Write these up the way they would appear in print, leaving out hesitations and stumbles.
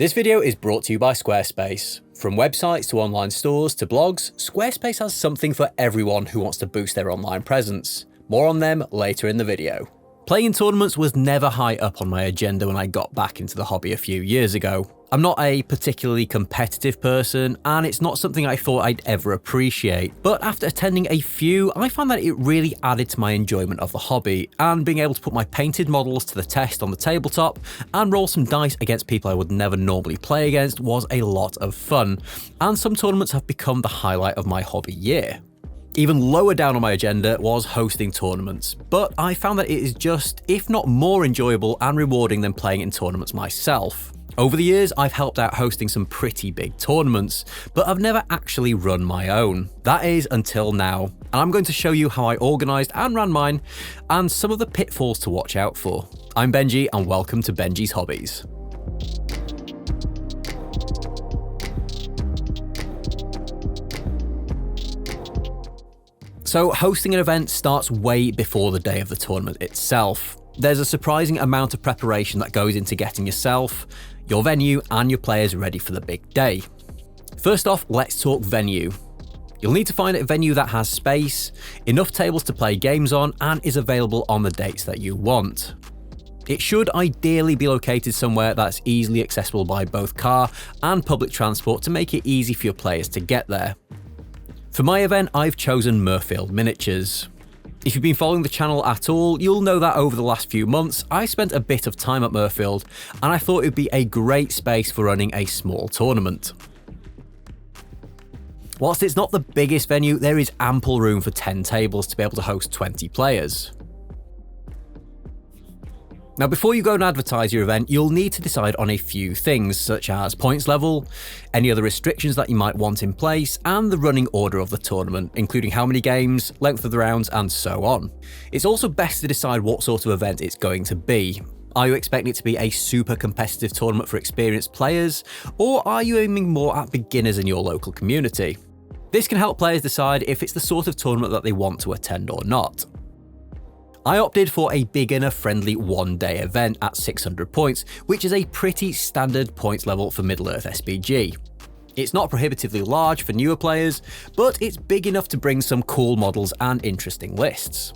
This video is brought to you by Squarespace. From websites to online stores to blogs, Squarespace has something for everyone who wants to boost their online presence. More on them later in the video. Playing tournaments was never high up on my agenda when I got back into the hobby a few years ago. I'm not a particularly competitive person, and it's not something I thought I'd ever appreciate, but after attending a few, I found that it really added to my enjoyment of the hobby, and being able to put my painted models to the test on the tabletop and roll some dice against people I would never normally play against was a lot of fun, and some tournaments have become the highlight of my hobby year. Even lower down on my agenda was hosting tournaments, but I found that it is just, if not more enjoyable and rewarding than playing in tournaments myself. Over the years, I've helped out hosting some pretty big tournaments, but I've never actually run my own. That is until now, and I'm going to show you how I organised and ran mine, and some of the pitfalls to watch out for. I'm Benji, and welcome to Benji's Hobbies. So hosting an event starts way before the day of the tournament itself. There's a surprising amount of preparation that goes into getting yourself, your venue, and your players ready for the big day. First off, let's talk venue. You'll need to find a venue that has space, enough tables to play games on, and is available on the dates that you want. It should ideally be located somewhere that's easily accessible by both car and public transport to make it easy for your players to get there. For my event, I've chosen Murfield Miniatures. If you've been following the channel at all, you'll know that over the last few months, I spent a bit of time at Murfield, and I thought it would be a great space for running a small tournament. Whilst it's not the biggest venue, there is ample room for 10 tables to be able to host 20 players. Now, before you go and advertise your event, you'll need to decide on a few things, such as points level, any other restrictions that you might want in place, and the running order of the tournament, including how many games, length of the rounds, and so on. It's also best to decide what sort of event it's going to be. Are you expecting it to be a super competitive tournament for experienced players, or are you aiming more at beginners in your local community? This can help players decide if it's the sort of tournament that they want to attend or not. I opted for a beginner-friendly one-day event at 600 points, which is a pretty standard points level for Middle Earth SBG. It's not prohibitively large for newer players, but it's big enough to bring some cool models and interesting lists.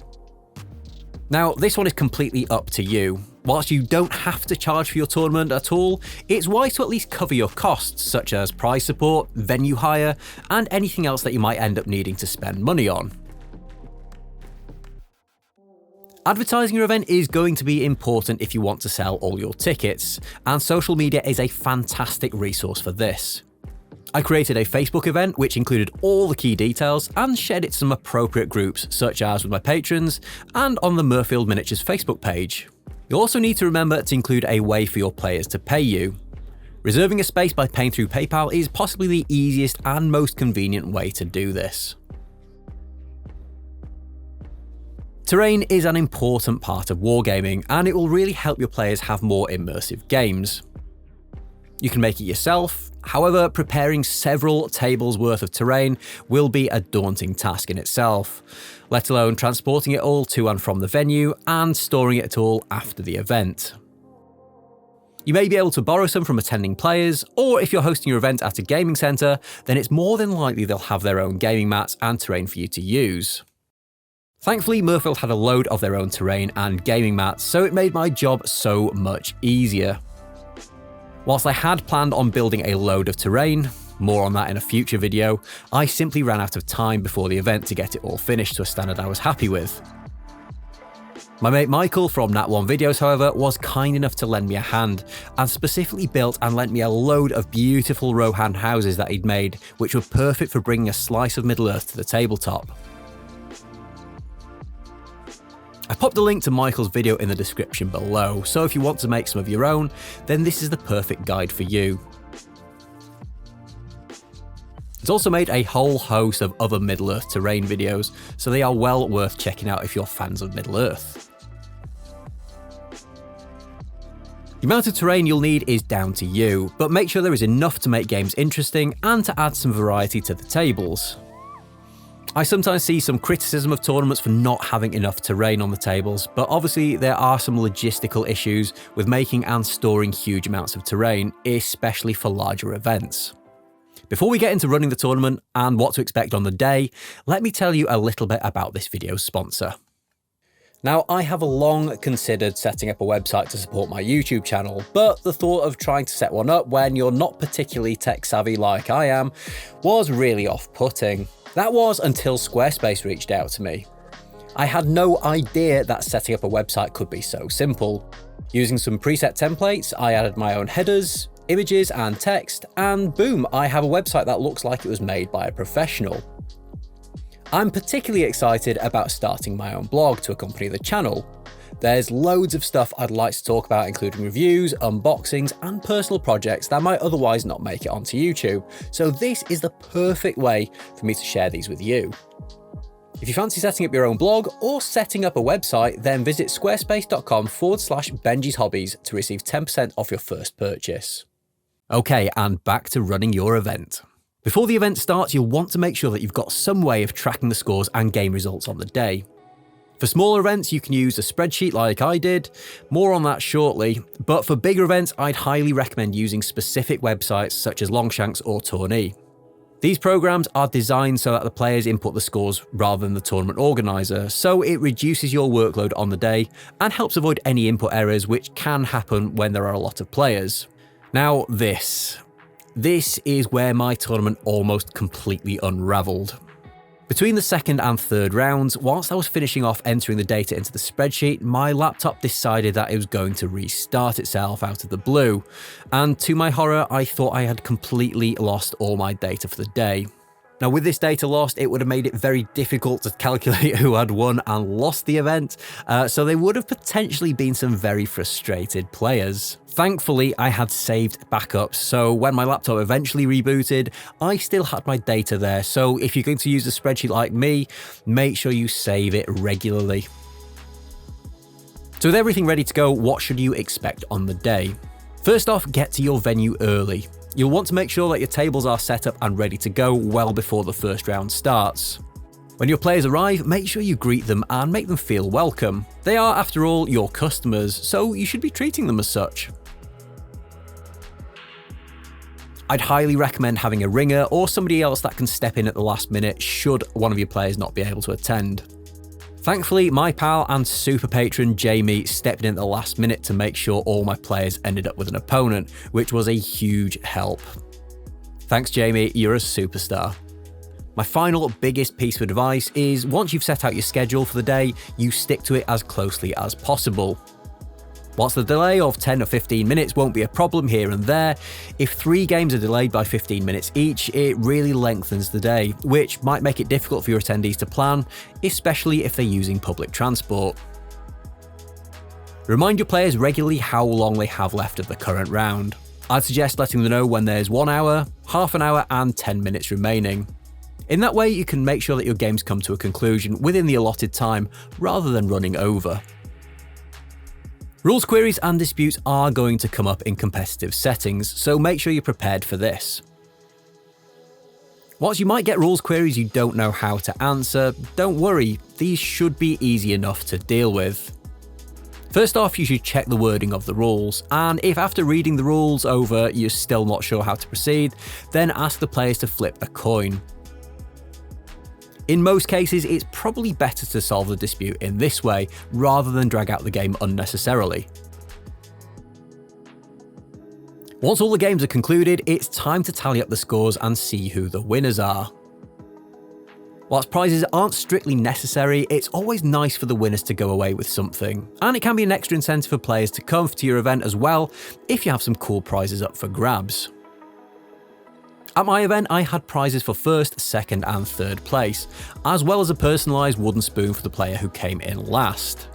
Now, this one is completely up to you. Whilst you don't have to charge for your tournament at all, it's wise to at least cover your costs, such as prize support, venue hire, and anything else that you might end up needing to spend money on. Advertising your event is going to be important if you want to sell all your tickets, and social media is a fantastic resource for this. I created a Facebook event which included all the key details and shared it to some appropriate groups, such as with my patrons and on the Murfield Miniatures Facebook page. You also need to remember to include a way for your players to pay you. Reserving a space by paying through PayPal is possibly the easiest and most convenient way to do this. Terrain is an important part of wargaming, and it will really help your players have more immersive games. You can make it yourself, however, preparing several tables worth of terrain will be a daunting task in itself, let alone transporting it all to and from the venue and storing it all after the event. You may be able to borrow some from attending players, or if you're hosting your event at a gaming centre, then it's more than likely they'll have their own gaming mats and terrain for you to use. Thankfully, Murfield had a load of their own terrain and gaming mats, so it made my job so much easier. Whilst I had planned on building a load of terrain, more on that in a future video, I simply ran out of time before the event to get it all finished to a standard I was happy with. My mate Michael from Nat1 Videos, however, was kind enough to lend me a hand, and specifically built and lent me a load of beautiful Rohan houses that he'd made, which were perfect for bringing a slice of Middle Earth to the tabletop. I popped a link to Michael's video in the description below, so if you want to make some of your own, then this is the perfect guide for you. It's also made a whole host of other Middle Earth terrain videos, so they are well worth checking out if you're fans of Middle Earth. The amount of terrain you'll need is down to you, but make sure there is enough to make games interesting and to add some variety to the tables. I sometimes see some criticism of tournaments for not having enough terrain on the tables, but obviously there are some logistical issues with making and storing huge amounts of terrain, especially for larger events. Before we get into running the tournament and what to expect on the day, let me tell you a little bit about this video's sponsor. Now, I have long considered setting up a website to support my YouTube channel, but the thought of trying to set one up when you're not particularly tech savvy like I am was really off-putting. That was until Squarespace reached out to me. I had no idea that setting up a website could be so simple. Using some preset templates, I added my own headers, images and text, and boom, I have a website that looks like it was made by a professional. I'm particularly excited about starting my own blog to accompany the channel. There's loads of stuff I'd like to talk about, including reviews, unboxings, and personal projects that might otherwise not make it onto YouTube, so this is the perfect way for me to share these with you. If you fancy setting up your own blog or setting up a website, then visit squarespace.com/Benji's Hobbies to receive 10% off your first purchase. Okay, and back to running your event. Before the event starts, you'll want to make sure that you've got some way of tracking the scores and game results on the day. For smaller events, you can use a spreadsheet like I did, more on that shortly, but for bigger events, I'd highly recommend using specific websites such as Longshanks or Tourney. These programs are designed so that the players input the scores rather than the tournament organizer, so it reduces your workload on the day and helps avoid any input errors which can happen when there are a lot of players. Now this is where my tournament almost completely unraveled. Between the second and third rounds, whilst I was finishing off entering the data into the spreadsheet, my laptop decided that it was going to restart itself out of the blue, and to my horror, I thought I had completely lost all my data for the day. Now, with this data lost, it would have made it very difficult to calculate who had won and lost the event, so there would have potentially been some very frustrated players. Thankfully, I had saved backups, so when my laptop eventually rebooted, I still had my data there, so if you're going to use a spreadsheet like me, make sure you save it regularly. So with everything ready to go, what should you expect on the day? First off, get to your venue early. You'll want to make sure that your tables are set up and ready to go well before the first round starts. When your players arrive, make sure you greet them and make them feel welcome. They are, after all, your customers, so you should be treating them as such. I'd highly recommend having a ringer or somebody else that can step in at the last minute should one of your players not be able to attend. Thankfully, my pal and super patron Jamie stepped in at the last minute to make sure all my players ended up with an opponent, which was a huge help. Thanks Jamie, you're a superstar. My final biggest piece of advice is once you've set out your schedule for the day, you stick to it as closely as possible. Whilst the delay of 10 or 15 minutes won't be a problem here and there, if 3 games are delayed by 15 minutes each, it really lengthens the day, which might make it difficult for your attendees to plan, especially if they're using public transport. Remind your players regularly how long they have left of the current round. I'd suggest letting them know when there's 1 hour, half an hour and 10 minutes remaining. In that way, you can make sure that your games come to a conclusion within the allotted time rather than running over. Rules queries and disputes are going to come up in competitive settings, so make sure you're prepared for this. Whilst you might get rules queries you don't know how to answer, don't worry, these should be easy enough to deal with. First off, you should check the wording of the rules, and if after reading the rules over you're still not sure how to proceed, then ask the players to flip a coin. In most cases, it's probably better to solve the dispute in this way, rather than drag out the game unnecessarily. Once all the games are concluded, it's time to tally up the scores and see who the winners are. Whilst prizes aren't strictly necessary, it's always nice for the winners to go away with something, and it can be an extra incentive for players to come to your event as well if you have some cool prizes up for grabs. At my event, I had prizes for first, second and third place, as well as a personalised wooden spoon for the player who came in last.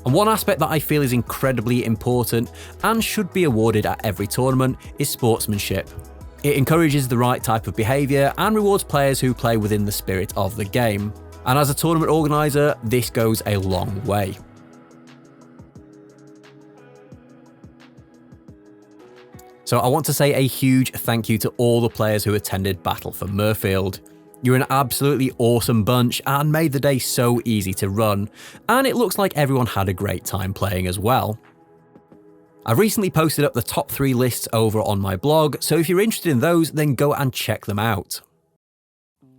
And one aspect that I feel is incredibly important and should be awarded at every tournament is sportsmanship. It encourages the right type of behaviour and rewards players who play within the spirit of the game. And as a tournament organiser, this goes a long way. So I want to say a huge thank you to all the players who attended Battle for Murfield. You're an absolutely awesome bunch and made the day so easy to run, and it looks like everyone had a great time playing as well. I've recently posted up the top 3 lists over on my blog, so if you're interested in those, then go and check them out.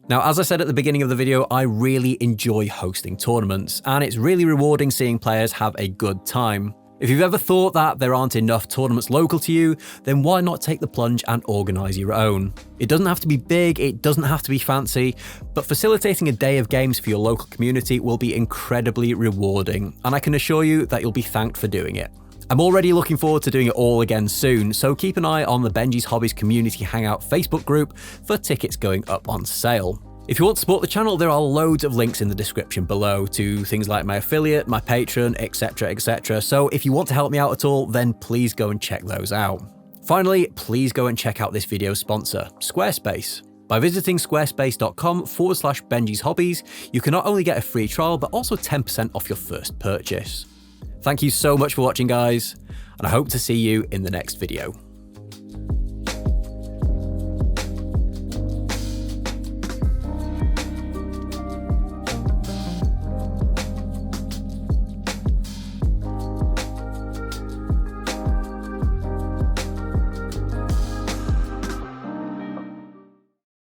Now, as I said at the beginning of the video, I really enjoy hosting tournaments, and it's really rewarding seeing players have a good time. If you've ever thought that there aren't enough tournaments local to you, then why not take the plunge and organise your own? It doesn't have to be big, it doesn't have to be fancy, but facilitating a day of games for your local community will be incredibly rewarding, and I can assure you that you'll be thanked for doing it. I'm already looking forward to doing it all again soon, so keep an eye on the Benji's Hobbies Community Hangout Facebook group for tickets going up on sale. If you want to support the channel, there are loads of links in the description below to things like my affiliate, my Patreon, etc, etc. So if you want to help me out at all, then please go and check those out. Finally, please go and check out this video's sponsor, Squarespace. By visiting squarespace.com/Benji's Hobbies, you can not only get a free trial, but also 10% off your first purchase. Thank you so much for watching, guys, and I hope to see you in the next video.